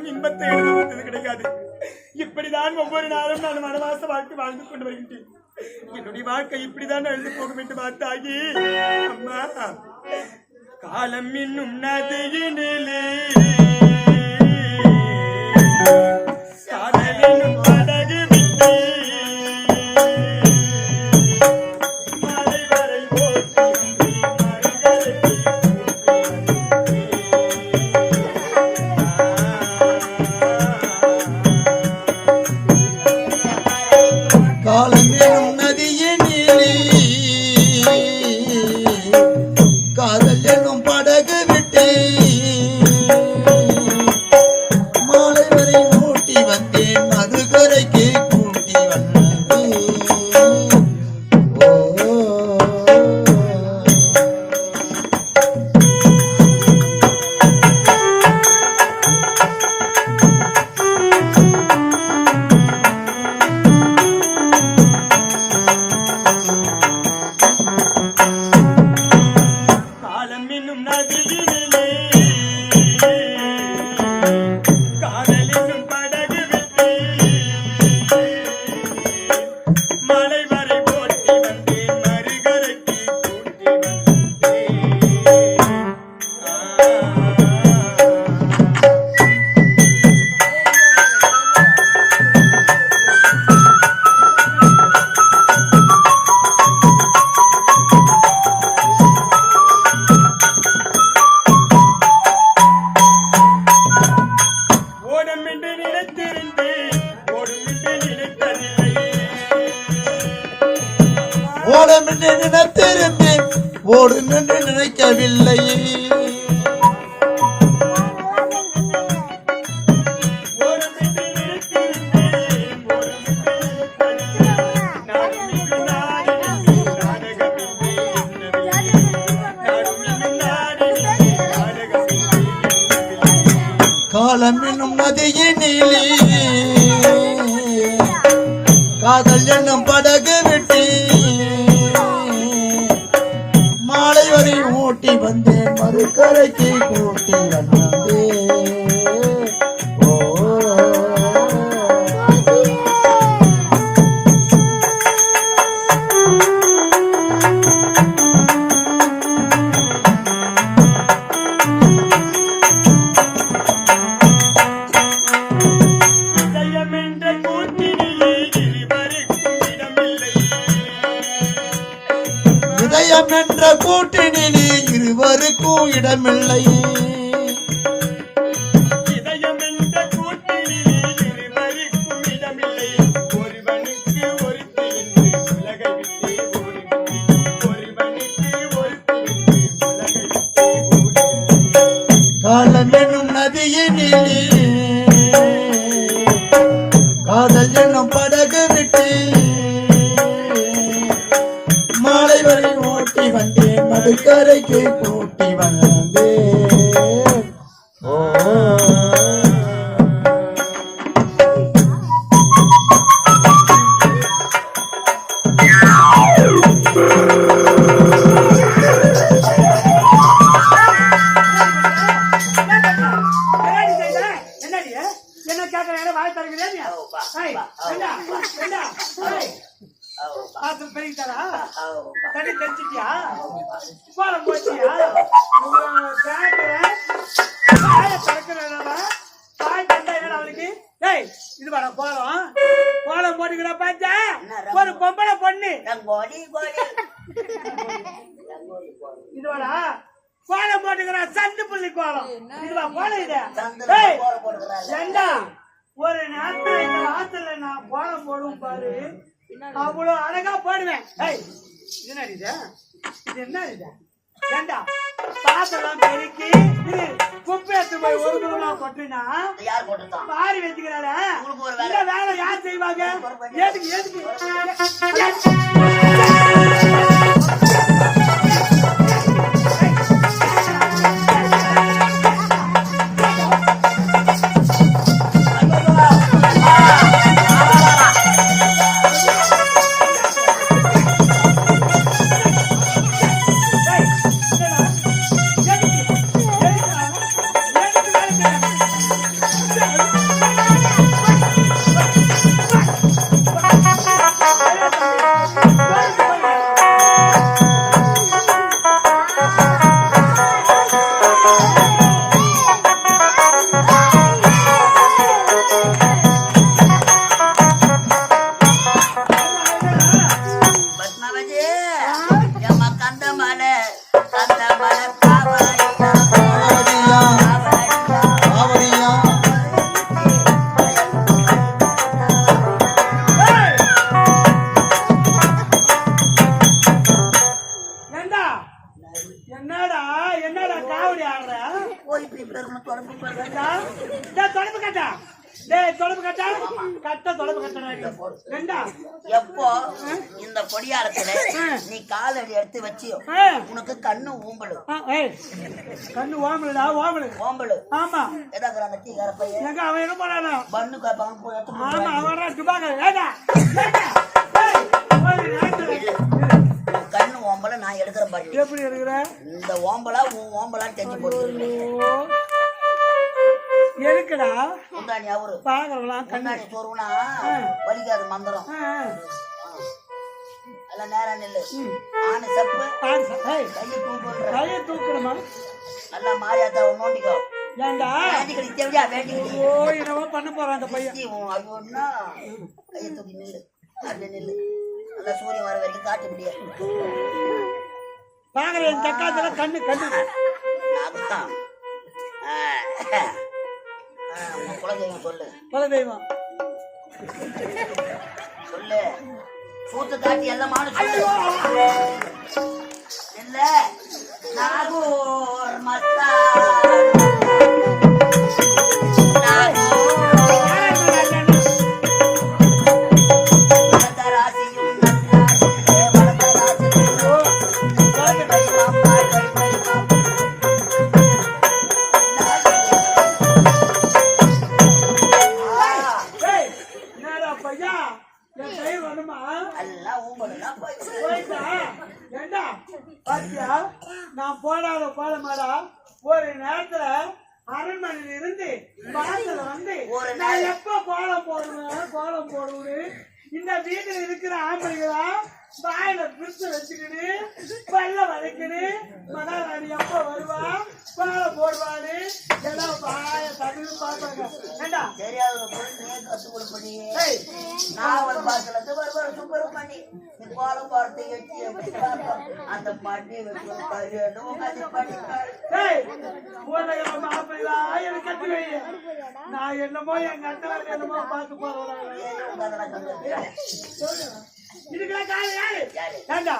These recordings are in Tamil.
நாளும் இன்பத்தை எழுதுவது கிடைக்காது. இப்படிதான் ஒவ்வொரு நாளும் நான் வனவாச வாழ்க்கை வாழ்ந்து கொண்டு வருகின்றேன். என்னுடைய வாழ்க்கை இப்படிதான் எழுந்து போகும் என்று பார்த்தாகி அம்மா காலம் இன்னும் நதியினிலே காதலினும் படகு விட்டு மலை வரை போட்டி காலமெனும் நதியினிலே காதல் எனும் படகு விட்டே மாலை வரை ஓட்டி வந்தேன் மறுகரைக்கு கூட்டி வந்தேன். ஓடம் என்று நினைத்திருந்தேன் ஓடும் என்று நினைக்கவில்லை. காலம் என்னும் நதியினிலே காதல் என்னும் படகு விட்டு மாலை வரை ஓட்டி வந்தேன் மறுகரைக்கு கூட்டி வந்தேன். இதயம் என்ற கூட்டினிலே இருவருக்கும் இடமில்லை. இதயம் என்ற கூட்டினிலே இருவருக்கும் இடமில்லை. ஒருவனுக்கு ஒருத்தி என்று உலகை விட்டு ஓடுகின்றேன். ஒருவனுக்கு ஒருத்தி என்று உலகை விட்டு ஓடுகின்றேன். காலம் என்னும் நதியினிலே காதல் என்னும் படகு விட்டு மாலை வரை ஓட்டி வந்தேன் மறுகரைக்கு கூட்டி வந்தேன். என்ன கேட்க வாய் தருகிறேன். பெருகிட்டாரா தண்ணி தெரிச்சிட்டியா கோலம் போச்சியா தாய் தண்டா அவளுக்கு டேய் இது வர கோலம் கோலம் போட்டுக்கிற பார்த்தா ஒரு பொம்பளை பொண்ணு இதுவாடா கோலம் போட்டுக்கிற சண்டு புள்ளி கோலம் இதுவா கோலம் இது ஏண்டா ஒரு நேரத்துல இந்த ஆத்துல நான் கோலம் போடுவோம் பாரு அவ்வளவு அழகா போடுவேன். இது என்ன இது என்ன இது ஏண்டா பாத்தெல்லாம் பெருக்கி இது குப்பை எடுத்து போய் ஒரு குடும்பமா கொட்டினா பாரி வச்சுக்கிறாள இந்த வேலை யார் செய்வாங்க? எதுக்கு எதுக்கு ஏண்டா எப்போ இந்த கொடியாரத்துல நீ காலடி எடுத்து வச்சியோ உனக்கு கண்ணு ஊம்பலு கண்ணு ஓமலடா ஓமலு ஓம்பலு ஆமா எதாக்குற அந்த டீ பையன் எங்க அவன் என்ன பண்ணானா பண்ணு காப்பாங்க போய் எடுத்து ஆமா அவன் துபாக ஏடா கண்ணு ஓம்பல நான் எடுக்கிற பாரு எப்படி எடுக்கிற இந்த ஓம்பலா உன் ஓம்பலான்னு தெரிஞ்சு போட்டு எதுக்குடா முந்தாணி அவரு பாக்கலாம் கண்ணாடி சோறுனா வலிக்காது மந்திரம் எல்லாம் நேரம் நெல்லு ஆணு சப்பு கையை தூக்கணுமா நல்லா மாறியாத்தா நோண்டிக்கோ ஏண்டா வேண்டிக்கடி தேவையா வேண்டிக்கடி ஓ என்னவோ பண்ண போறான் அந்த பையன் ஐயோன்னா கையை தூக்கி நில்லு அப்படி நில்லு நல்லா சூரியன் வர வரைக்கும் காட்ட முடியாது பாக்குற என் தக்காத்துல கண்ணு கண்ணு அதுதான் உங்க குலதெய்வம் சொல்லு குலதெய்வம் சொல்லு சூத்து காட்டி எல்லாமான சொல்லு இல்ல நாகூர் மஸ்தா நான் போடாத போடமாடா ஒரு நேரத்துல அரண்மனையில இருந்து வாசல வந்து நான் எப்ப கோலம் போடுவேன் இந்த வீட்டுல இருக்கிற ஆம்பளைங்களா வாயில பிரிச்சு வச்சுக்கிட்டு பல்ல வளைக்கிட்டு மகாராணி எப்ப வருவா கோலம் போடுவாரு எல்லாம் வாய தகுதி பாப்பாங்க ஏண்டா தெரியாத கத்து கொடுப்படி நான் ஒரு பாசலத்து வருவார் சூப்பர் பண்ணி கோலம் போறது எட்டி அந்த பாட்டி மாப்பிள்ளா எனக்கு கத்து வை நான் என்னமோ எங்க அண்ணன் என்னமோ பார்த்து போறேன் இதுக்கெல்லாம் காரணம் யாரு ஏண்டா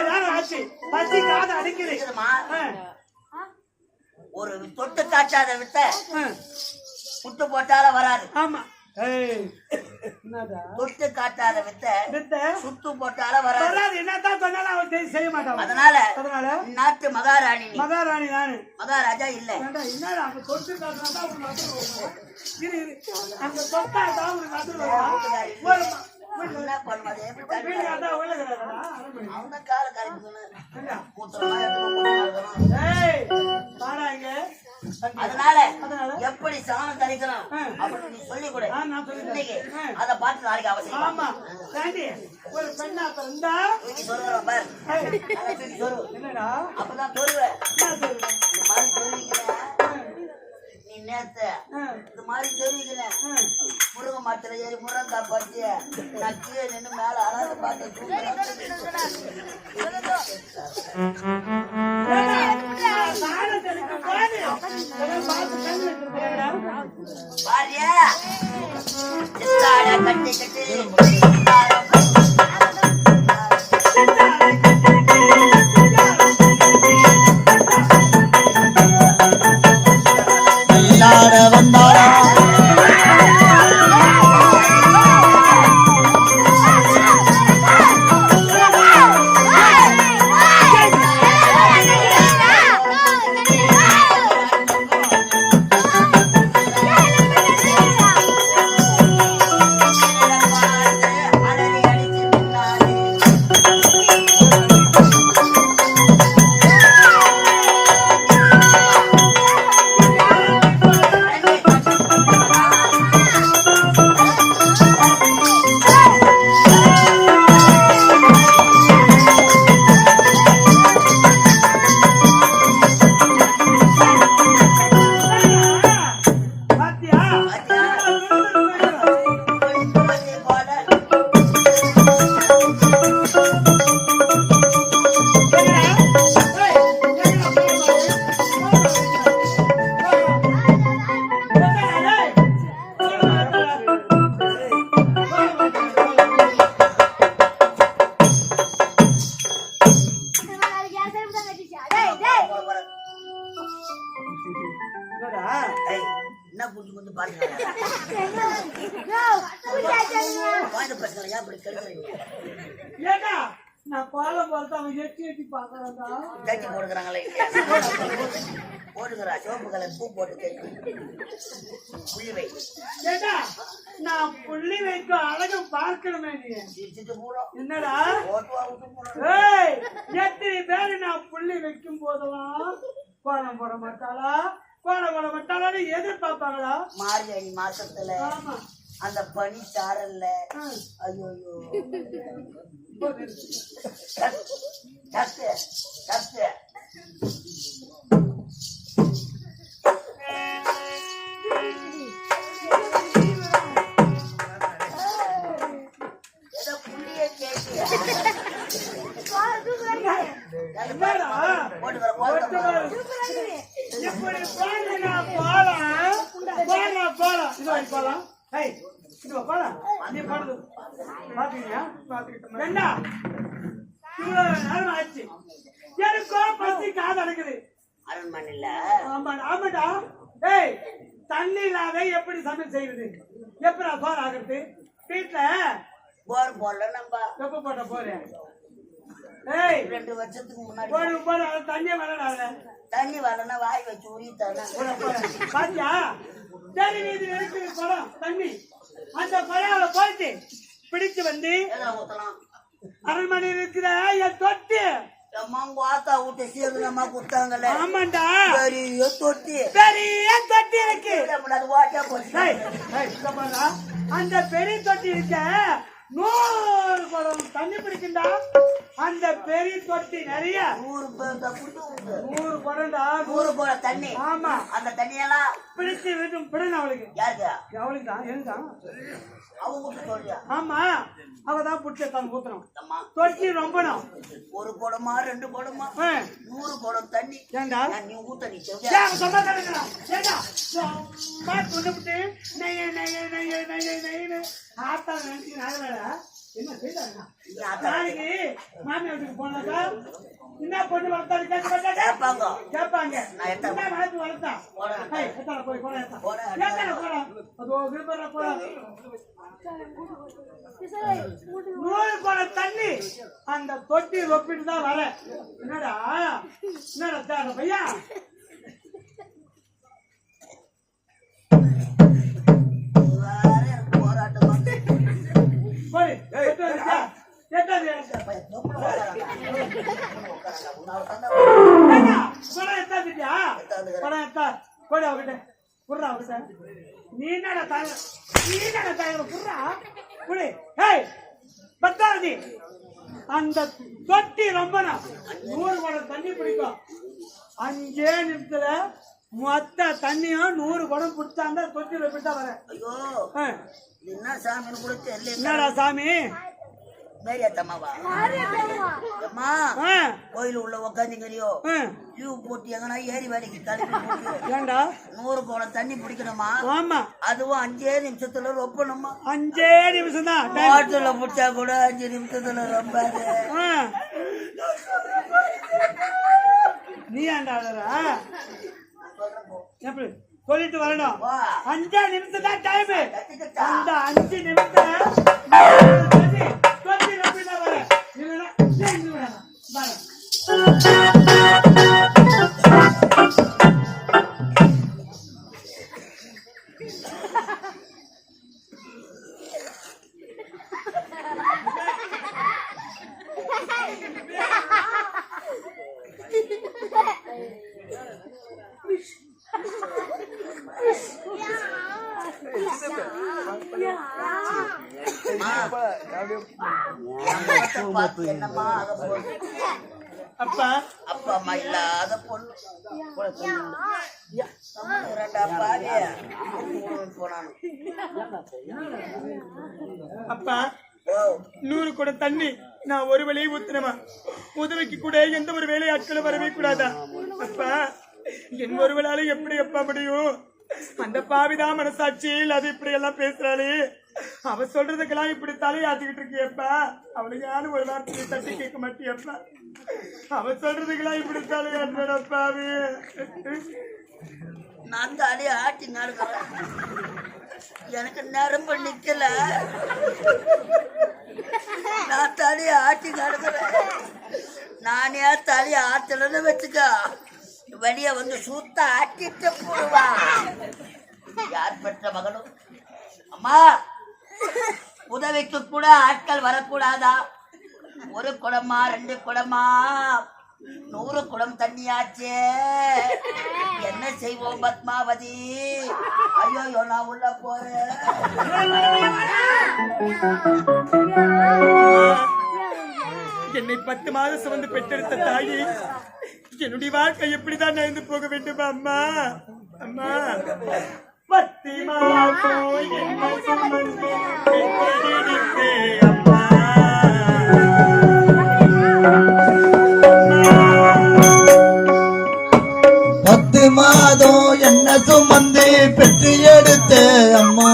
யாரும் ஆச்சு பசி காதை அடிக்குது ஒரு தொட்டு காட்டாத விட்ட புட்டு போட்டால வராது ஆமா தொட்டு காட்டாத வித்த சுத்து போட்டால வராது என்னதான் சொன்னாலும் அவன் செய்ய மாட்டான் அதனால நாட்டு மகாராணி நானு மகாராஜா இல்ல என்னடா அங்க தொட்டு காட்டினா அங்க தொட்டா தான் என்ன பண்ணுவாரு அவங்க கால அதனால எப்படி சாணம் தரிக்கணும் அப்படின்னு நீ சொல்லி கொடு இன்னைக்கு அத பார்த்து நாளைக்கு அவசியம் ஆமா ஒரு பெண்ணா இருந்தா சொல்லுறோம் பாரு என்னடா அப்பதான் சொல்லுவேன் இந்த மாதிரி சொல்லிக்கிறேன் நீ நேத்து இந்த மாதிரி சொல்லிக்கிறேன் முருங்க மரத்துல ஏறி முருங்கா பறிச்சு நான் கீழே நின்று மேல அழகு பார்த்து பாரியா கட்டி கட்டி வந்தாரா அழகு நான் கோலம் பார்த்து அவன் எட்டி பாக்குறான்டா. தச்சு போடுக்கிறாங்களே போட்டுக்கிறா சோப்பு கலர் பூ போட்டு தச்சு புள்ளி வை. ஏண்டா நான் புள்ளி வைக்கும் அழகு பார்க்கணுமே நீ. என்னடா ஏய் எத்தனை பேரு நான் புள்ளி வைக்கும் போதெல்லாம் கோலம் போட மாட்டாளா கோலம் போட மாட்டாளான்னு எதிர்பார்ப்பாங்களா? மார்கழி மாசத்துல அந்த பனி சாரல்ல ஐயோ கத்து கத்து அரண்மனையில தண்ணி இல்லாத எப்படி சமையல் செய்வது? எப்படி சோறு ஆகுறது? வீட்டுல போர் போடல நம்ம எப்ப போட்ட போறேன் 2 வருஷத்துக்கு முன்னாடி தண்ணி வரடாத தண்ணி வரலன்னா வாய் வச்சு உரித்தானே பாத்தியா? சரி வீதி இருக்குது குளம் தண்ணி அந்த குழாவில போயிட்டு பிடிச்சு வந்து அரண்மனை இருக்கிற என் தொட்டி வாத்தா விட்டு சீர்லமா குத்தாங்கல்ல. ஆமாண்டா பெரிய தொட்டி இருக்கு. அந்த பெரிய தொட்டி இருக்க 100 குடம் தண்ணி பிடிக்குண்டா. அந்த பெரிய தொட்டி நிறைய 100 குடம்டா 100 குடம் தண்ணி. ஆமா அந்த தண்ணியெல்லாம் பிடிச்சு விடணும் அவளுக்கு. யாருக்கு? அவளுக்கு தான் எனக்குதான். அவங்க சொல்றியா? ஆமா அவதான் புடிச்ச தான் ஊத்தணும். தொட்டி ரொம்பணும். 1 குடமா 2 குடமா 100 குடம் தண்ணி. ஏண்டா நீ ஊத்த நீ என்ன செய்தாங்க? மாமி வீட்டுக்கு போனாக்கா என்ன பொண்ணு வளர்த்தாரு கேட்பாங்க. வளர்த்தா போய் போட அதோ போட 100 குடம் தண்ணி அந்த தொட்டி ரொப்பிட்டு தான் வர. என்னடா பையா நீ அந்த தொட்டி ரொம்ப 100 குடம் தண்ணி பிடிக்கும். 5 நிமிஷத்துல மொத்த தண்ணியும் 100 குடம் பிடிச்சாந்தா தொட்டி ரொப்பிட்டா வர. ஐயோ என்ன சாமின்னு கூட தெரியல. என்னடா சாமி? கோயில உள்ள உக்காந்துங்கறியோ லீவ் போட்டு எங்கன்னா ஏரி வேலைக்கு கிளம்பி 100 குடம் தண்ணி பிடிக்கணுமா? ஆமா அதுவும் 5 நிமிஷத்துல ரொப்பணுமா? 5 நிமிஷம் தான். பாட்டுல பிடிச்சா கூட 5 நிமிஷத்துல ரொம்பாது. நீ ஏண்டா எப்படி சொல்லிட்டு வரணும்? 5 நிமிஷம் தான் டைம். அந்த 5 நிமிஷம் அப்பா அப்பா அம்மா இல்லாத பொண்ணு அப்பா 100 குடம் தண்ணி நான் ஒரு வேலையை ஊத்தினமா? உதவிக்கு கூட எந்த ஒரு வேலை ஆட்களும் வரவே கூடாதா? அப்பா என் ஒருவளால எப்படி அப்பா முடியும்? அந்த பாவிதான் மனசாட்சியில் அது இப்படி எல்லாம் பேசுறாளே. அவ சொல்றதுக்கெல்லாம் இப்படி தலையாத்திக்கிட்டு இருக்கியப்பா. அவளுக்கு யாரும் ஒரு வார்த்தையை தட்டி கேட்க மாட்டியப்பா. அவ சொல்றதுக்கெல்லாம் இப்படி தலையாட்டுறப்பாவே. நான் தானே ஆட்டி நடக்கிறேன். எனக்கு நரம்பு நிக்கல. நான் தலையை ஆட்டி கிடக்குறேன். நானே தலையை ஆட்டலன்னு வச்சுக்க, வெளிய வந்து சுத்த ஆட்டிட்டு போடுவா. யார் பெற்ற மகளும் அம்மா உதவிக்கு கூட ஆட்கள் வரக்கூடாதா? ஒரு குடமா 2 குடமா 100 குடம் தண்ணியாச்சே, என்ன செய்வோம் பத்மாவதி? ஐயோ நான் உள்ள போறேன். என்னை 10 மாதம் சுமந்து பெற்றெடுத்த தாயி, என்னுடைய வாழ்க்கை எப்படிதான் நடந்து போக வேண்டும் அம்மா? அம்மா 10 மாதம் என்னை சுமந்து பெற்றெடுத்தே அம்மா. 10 மாதம் என்ன சுமந்து பெற்று எடுத்த அம்மா.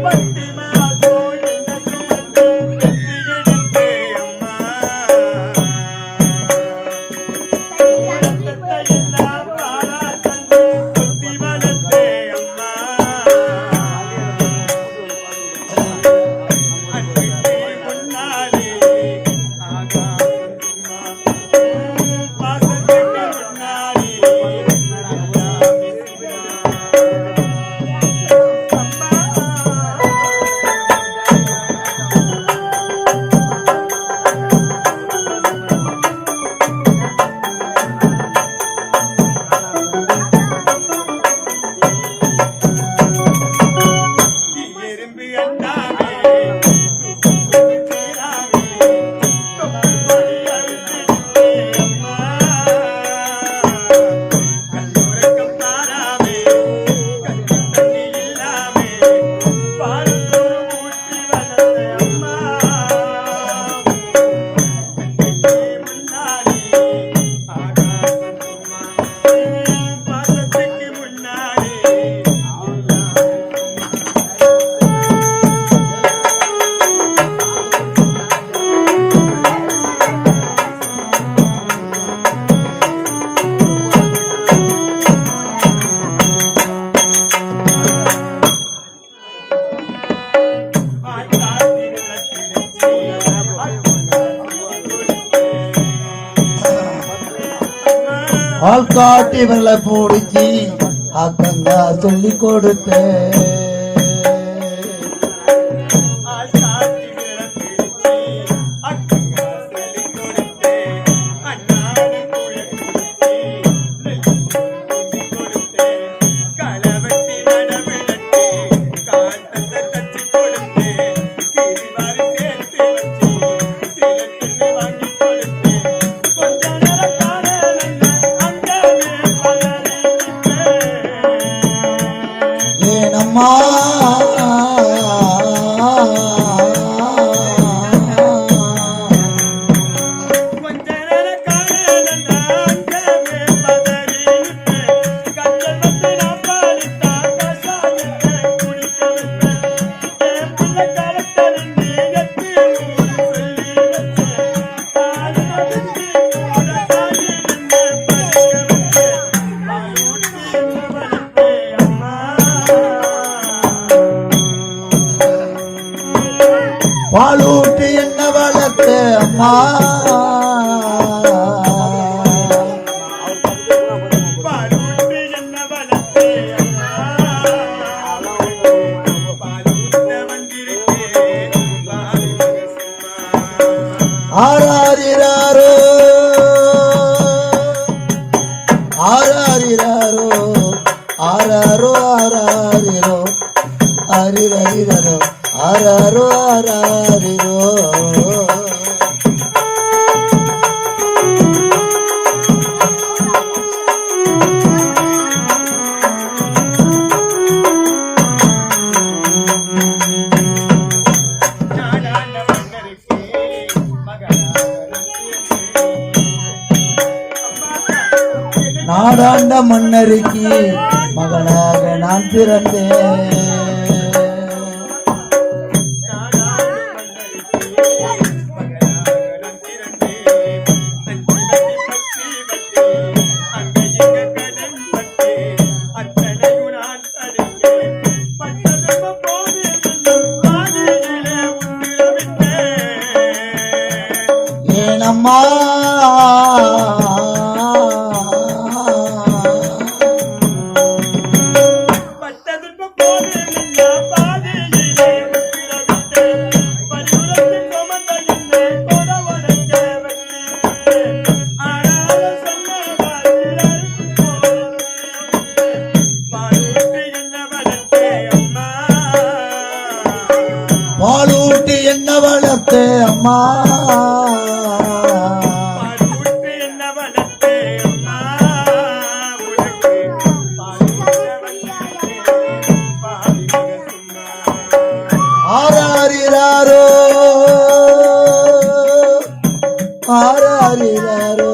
10 மாதம் என்னை சுமந்து பெற்றெடுத்தே அம்மா. உலகத்தை எல்லாம் பாரா தந்து கொத்தி வளர்த்தே அம்மா. அன்பிற்கு முன்னாலே பாசத்துக்கு முன்னாலே எறும்பு அண்டாமே தீராமே தொப்புள் அறுத்திடுத்தே அம்மா. கண்ணுறக்கம் தாராமே கண்ணு தண்ணி இல்லாமே பாலத்தோறும் ஊட்டி வளர்த்த அம்மா. கண்ணுக்கு முன்னாலே ஆகாசம்மா, பாசத்துக்கு முன்னாலே ஆள்காட்டி வெள்ள போடிச்சு அக்கங்க சொல்லி கொடுத்தேன். ஏனம்மா பாலூட்டி என்ன வளர்த்த அம்மா. பாலூட்டி என்ன வளர்த்தே அம்மா. பாலூட்ட வந்திருக்கேன் ஆராரிராரோ ஆராரிராரோ ஆராரோ ஆராரிரோ அரிரரிரோ ஆராரோ ஆராரிரோ. நாடாண்ட மன்னருக்கு மகனாக நான் பிறந்தேன். அம்மா பாடுட்டு என்ன வளர்த்தே அம்மா உனக்கு பாடி மகத்தும்மா ஆராரிராரோ ஆராரிராரோ